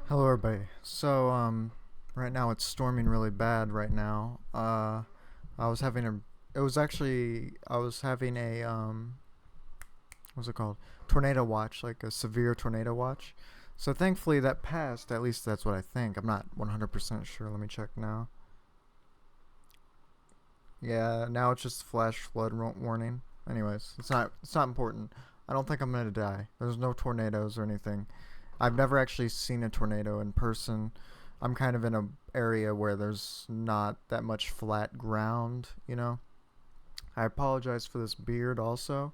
Hello, everybody. Right now it's storming really bad right now. I was having a, it was actually, I was having what's it called? Tornado watch, like a severe tornado watch. So thankfully that passed. At least that's what I think. I'm not 100% sure. Let me check now. Yeah, now it's just flash flood warning. Anyways, it's not important. I don't think I'm gonna die. There's no tornadoes or anything. I've never actually seen a tornado in person. I'm kind of in a area where there's not that much flat ground. I apologize for this beard also.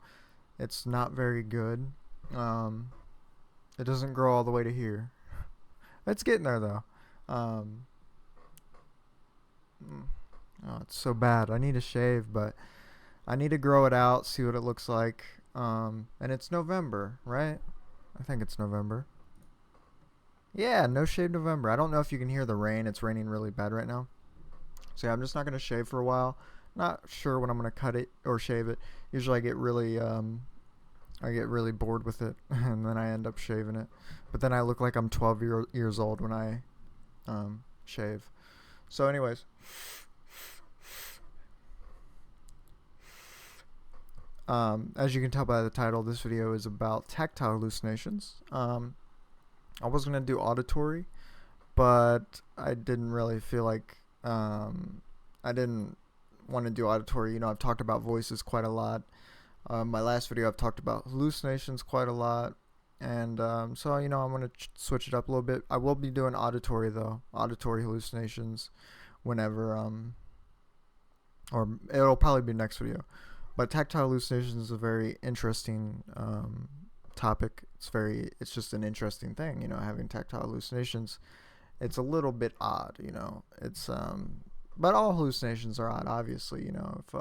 It's not very good. Um, it doesn't grow all the way to here. It's getting there though. Um, oh, it's so bad. I need to shave, but I need to grow it out, see what it looks like. And it's November, right? I think it's November. Yeah, no shave November. I don't know if you can hear the rain. It's raining really bad right now. So yeah, I'm just not gonna shave for a while. Not sure when I'm gonna cut it or shave it. Usually I get really bored with it, and then I end up shaving it. But then I look like I'm 12 years old when I shave. So anyways, as you can tell by the title, this video is about tactile hallucinations. I was gonna do auditory, but I didn't really feel like I didn't want to do auditory. I've talked about voices quite a lot. My last video, I've talked about hallucinations quite a lot, and so I'm gonna switch it up a little bit. I will be doing auditory though, auditory hallucinations, whenever or it'll probably be next video. But tactile hallucinations is a very interesting topic. It's just an interesting thing, having tactile hallucinations. It's a little bit odd. But all hallucinations are odd, obviously. If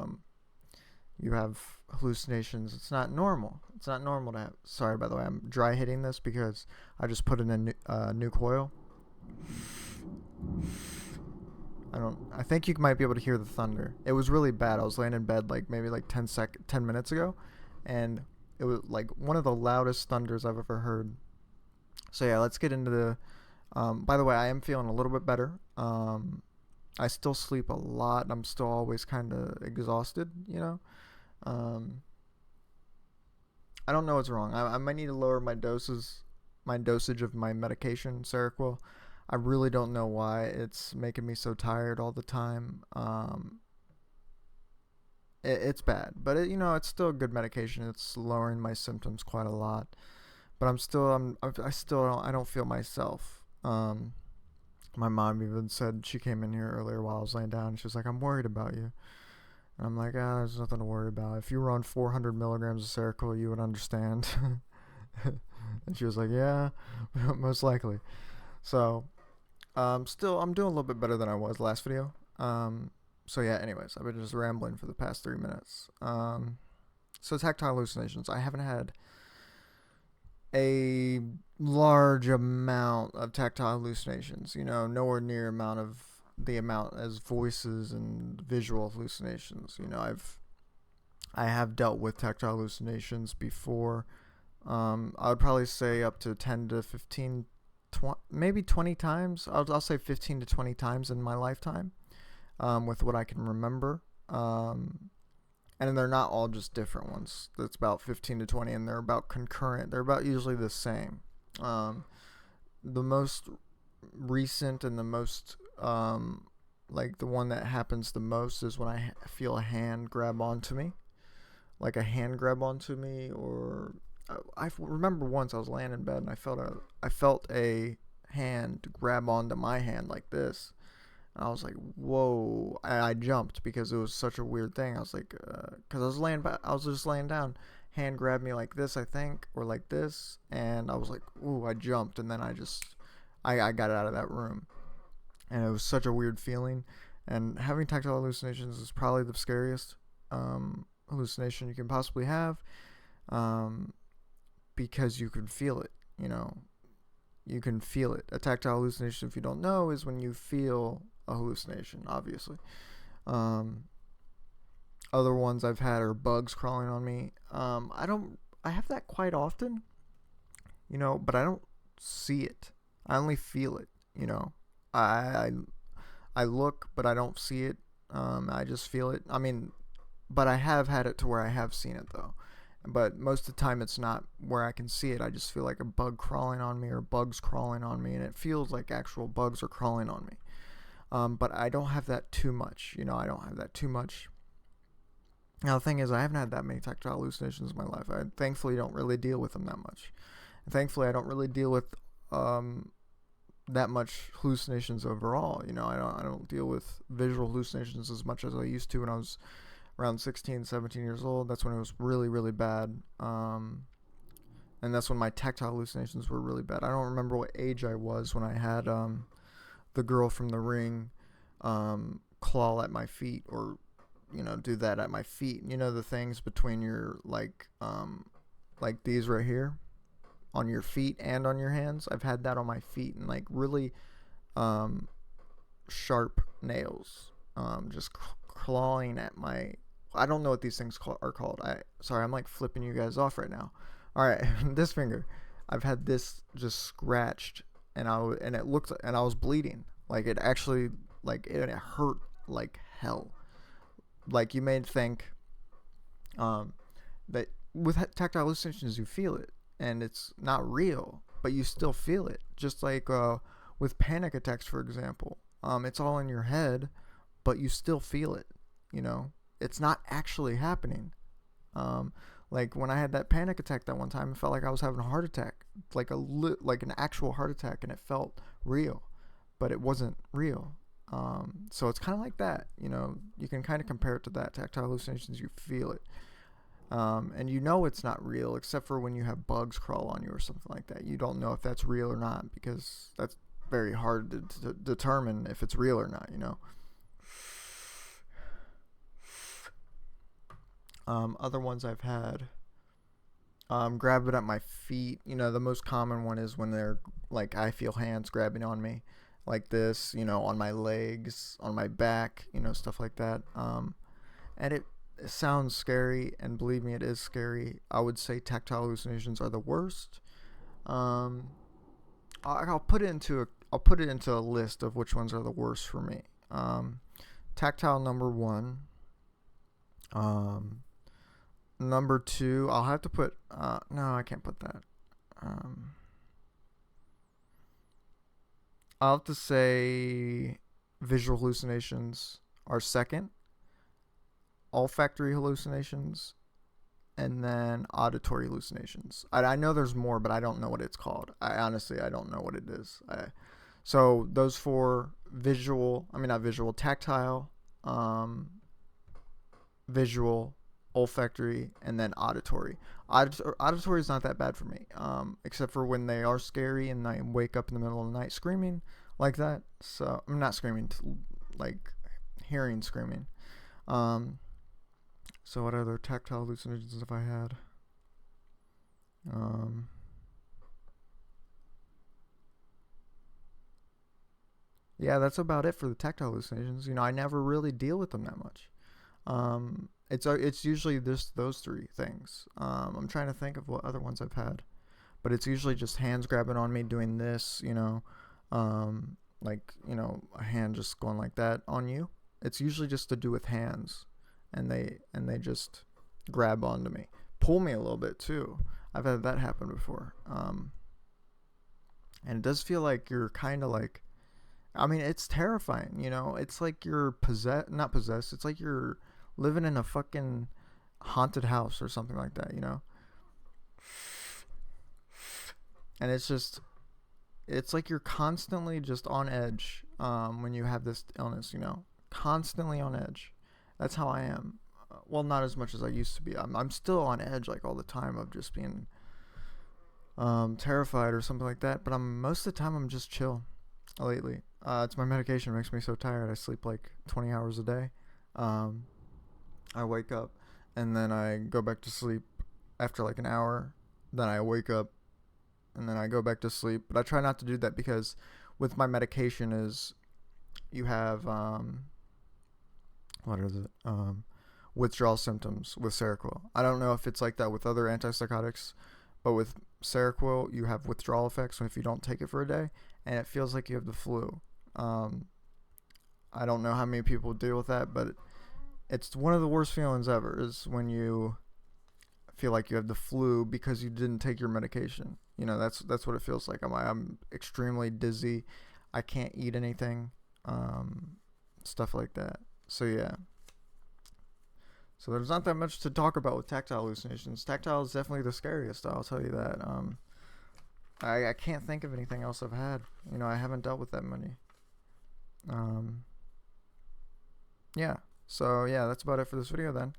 you have hallucinations, it's not normal. It's not normal to have. Sorry, by the way, I'm dry hitting this because I just put in a new coil. I think you might be able to hear the thunder. It was really bad. I was laying in bed like maybe like 10 minutes ago, and it was like one of the loudest thunders I've ever heard. So yeah, let's get into the. By the way, I am feeling a little bit better. I still sleep a lot. I'm still always kind of exhausted. Um, I don't know what's wrong. I might need to lower my dosage of my medication, Seroquel. I really don't know why it's making me so tired all the time. It's bad, but it's still a good medication. It's lowering my symptoms quite a lot, but I still don't feel myself. My mom even said, she came in here earlier while I was laying down. She was like, "I'm worried about you," and I'm like, there's nothing to worry about. If you were on 400 milligrams of Seroquel, you would understand. And she was like, "Yeah, most likely." So, still, I'm doing a little bit better than I was last video. So yeah. Anyways, I've been just rambling for the past 3 minutes. So tactile hallucinations. I haven't had a large amount of tactile hallucinations. Nowhere near the amount as voices and visual hallucinations. I have dealt with tactile hallucinations before. I would probably say up to 10 to 15, maybe 20 times. I'll say 15 to 20 times in my lifetime, with what I can remember. And they're not all just different ones. That's about 15 to 20, and they're about concurrent. They're about usually the same. The most recent and the most, like the one that happens the most is when I feel a hand grab onto me. Like a hand grab onto me, or I remember once I was laying in bed and I felt a hand grab onto my hand like this. And I was like, "Whoa!" I jumped because it was such a weird thing. I was like, because I was just laying down. Hand grabbed me like this, I think, or like this, and I was like, "Ooh!" I jumped, and then I got out of that room, and it was such a weird feeling. And having tactile hallucinations is probably the scariest hallucination you can possibly have, um, because you can feel it. You can feel it. A tactile hallucination, if you don't know, is when you feel a hallucination, obviously. Um, Other ones I've had are bugs crawling on me. I have that quite often, but I don't see it. I only feel it. You know, I I look, but I don't see it. I just feel it. I mean, but I have had it to where I have seen it though. But most of the time, it's not where I can see it. I just feel like a bug crawling on me or bugs crawling on me, and it feels like actual bugs are crawling on me. But I don't have that too much. You know, I don't have that too much. Now the thing is, I haven't had that many tactile hallucinations in my life. I thankfully don't really deal with them that much. And thankfully, I don't really deal with um, that much hallucinations overall. You know, I don't deal with visual hallucinations as much as I used to when I was around 16, 17 years old. That's when it was really, really bad. And that's when my tactile hallucinations were really bad. I don't remember what age I was when I had the girl from the ring claw at my feet, or do that at my feet. You know, the things between your like these right here on your feet and on your hands. I've had that on my feet, and like really um, sharp nails, just clawing at my. I don't know what these things are called. Sorry, I'm like flipping you guys off right now. All right, this finger, I've had this just scratched, and it looked, and I was bleeding. Like it actually, like it hurt like hell. Like you may think um, that with tactile hallucinations you feel it, and it's not real, but you still feel it. Just like with panic attacks, for example, it's all in your head, but you still feel it. You know, it's not actually happening. Um, like when I had that panic attack that one time, it felt like I was having a heart attack, like like an actual heart attack, and it felt real, but it wasn't real. So it's kind of like that. You know, you can kind of compare it to that. Tactile hallucinations, you feel it. And you know it's not real, except for when you have bugs crawl on you or something like that. You don't know if that's real or not, because that's very hard to determine if it's real or not, you know. Other ones I've had, grabbing at my feet. You know, the most common one is when they're like, I feel hands grabbing on me, like this. You know, on my legs, on my back. You know, stuff like that. And it sounds scary, and believe me, it is scary. I would say tactile hallucinations are the worst. Um, I'll put it into a list of which ones are the worst for me. Tactile number one. Um, Number two, I'll have to put. No, I can't put that. Um, I'll have to say visual hallucinations are second, olfactory hallucinations, and then auditory hallucinations. I know there's more, but I don't know what it's called. I don't know what it is. So those four: visual. I mean, not visual, tactile, um, visual, olfactory, and then auditory. Auditory is not that bad for me, except for when they are scary and I wake up in the middle of the night screaming like that. So I'm not screaming, like hearing screaming. Um, so what other tactile hallucinations have I had? Um, yeah, that's about it for the tactile hallucinations. You know, I never really deal with them that much. It's usually just those three things. I'm trying to think of what other ones I've had, but it's usually just hands grabbing on me, doing this. Like a hand just going like that on you. It's usually just to do with hands, and they just grab onto me, pull me a little bit too. I've had that happen before. And it does feel like you're kind of like. I mean, it's terrifying. You know, it's like you're not possessed. It's like you're living in a fucking haunted house or something like that, you know? And it's like you're constantly just on edge when you have this illness, you know? Constantly on edge. That's how I am. Well, not as much as I used to be. I'm still on edge like all the time of just being terrified or something like that. But most of the time I'm just chill lately. It's my medication. It makes me so tired. I sleep like 20 hours a day. Um, I wake up and then I go back to sleep after like an hour. Then I wake up and then I go back to sleep. But I try not to do that because with my medication is you have what is it? Withdrawal symptoms with Seroquel. I don't know if it's like that with other antipsychotics, but with Seroquel you have withdrawal effects if you don't take it for a day, and it feels like you have the flu. Um, I don't know how many people deal with that, but it's one of the worst feelings ever is when you feel like you have the flu because you didn't take your medication. You know, that's what it feels like. I'm extremely dizzy. I can't eat anything, stuff like that. So yeah. So there's not that much to talk about with tactile hallucinations. Tactile is definitely the scariest. I'll tell you that. I can't think of anything else I've had. You know, I haven't dealt with that many. Um, yeah. So yeah, that's about it for this video then.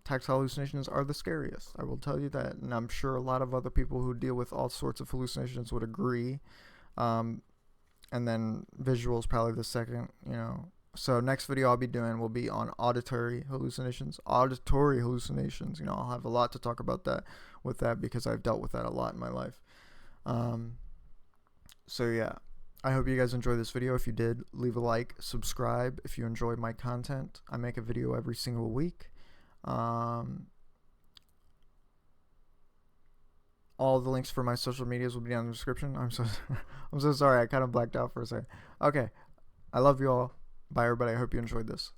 Tactile hallucinations are the scariest. I will tell you that, and I'm sure a lot of other people who deal with all sorts of hallucinations would agree. Um, and then visuals probably the second. You know. So next video I'll be doing will be on auditory hallucinations. Auditory hallucinations. You know, I'll have a lot to talk about that with that because I've dealt with that a lot in my life. So yeah, I hope you guys enjoyed this video. If you did, leave a like, subscribe if you enjoyed my content. I make a video every single week. All the links for my social medias will be down in the description. I'm so sorry. I kind of blacked out for a second. Okay, I love you all. Bye, everybody. I hope you enjoyed this.